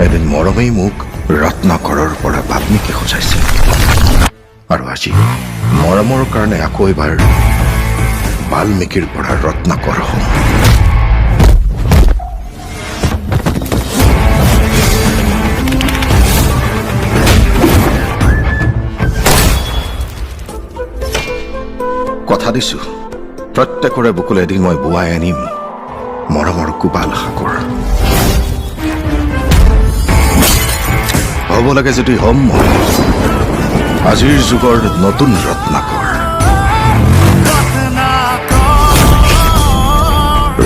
এদিন মৰমেই মোক ৰত্নাকৰৰ পৰা বাল্মীকি সজাইছিল আৰু আজি মৰমৰ কাৰণে আকৌ এবাৰ বাল্মীকিৰ পৰা ৰত্নাকৰ হওঁ। কথা দিছো, প্ৰত্যেকৰে বুকুলে এদিন মই বোৱাই আনিম মৰমৰ কোবাল সাগৰ। হ'ব লাগে যদি হ'ম মই আজিৰ যুগৰ নতুন ৰত্নাকৰ।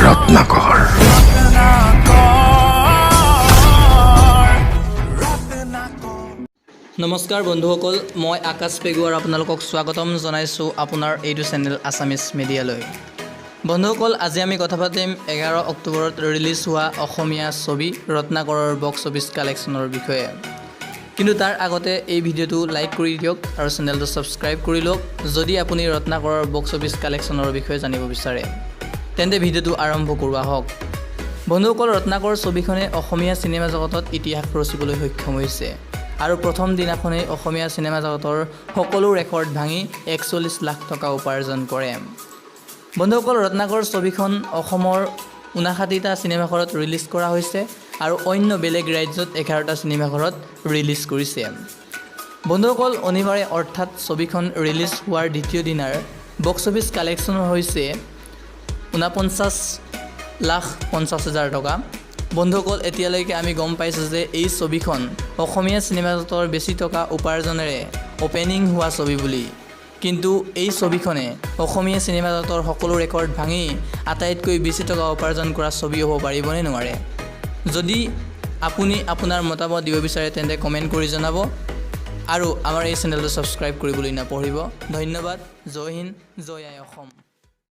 ৰত্নাকৰ। নমস্কাৰ বন্ধুসকল, মই আকাশ পেগুৱাৰ আপোনালোকক স্বাগতম জনাইছোঁ আপোনাৰ এইটো চেনেল আছামিজ মিডিয়ালৈ। বন্ধুসকল, আজি আমি কথা পাতিম 11 অক্টোবৰত ৰিলিজ হোৱা অসমীয়া ছবি ৰত্নাকৰৰ বক্স অফিচ কালেকশ্যনৰ বিষয়ে। কিন্তু তাৰ আগতে এই ভিডিঅ'টো লাইক কৰি দিয়ক আৰু চেনেলটো ছাবস্ক্ৰাইব কৰি লওক যদি আপুনি ৰত্নাকৰৰ বক্স অফিচ কালেকশ্যনৰ বিষয়ে জানিব বিচাৰে। তেন্তে ভিডিঅ'টো আৰম্ভ কৰোৱা হওক। বন্ধুসকল, ৰত্নাকৰ ছবিখনে অসমীয়া চিনেমা জগতত ইতিহাস ৰচিবলৈ সক্ষম হৈছে আৰু প্ৰথম দিনাখনেই অসমীয়া চিনেমা জগতৰ সকলো ৰেকৰ্ড ভাঙি 41 লাখ টকা উপাৰ্জন কৰে। বন্ধুসকল, ৰত্নাকৰ ছবিখন অসমৰ 59টা চিনেমাঘৰত ৰিলিজ কৰা হৈছে আৰু অন্য বেলেগ ৰাজ্যত 11টা চিনেমাঘৰত ৰিলিজ কৰিছে। বন্ধুসকল, শনিবাৰে অৰ্থাৎ ছবিখন ৰিলিজ হোৱাৰ দ্বিতীয় দিনাৰ বক্স অফিচ কালেকশ্যন হৈছে 49,50,000 টকা। বন্ধুসকল, এতিয়ালৈকে আমি গম পাইছোঁ যে এই ছবিখন অসমীয়া চিনেমা জগতৰ বেছি টকা উপাৰ্জনেৰে অপেনিং হোৱা ছবি বুলি। কিন্তু এই ছবিখনে অসমীয়া চিনেমা জগতৰ সকলো ৰেকৰ্ড ভাঙি আটাইতকৈ বেছি টকা উপাৰ্জন কৰা ছবি হ'ব পাৰিবনে নোৱাৰে? যদি আপুনি আপোনাৰ মতামত দিব বিচাৰে তেন্তে কমেণ্ট কৰি জনাব আৰু আমাৰ এই চেনেলটো ছাবস্ক্ৰাইব কৰিবলৈ নাপাহৰিব। ধন্যবাদ। জয় হিন্দ, জয় আই অসম।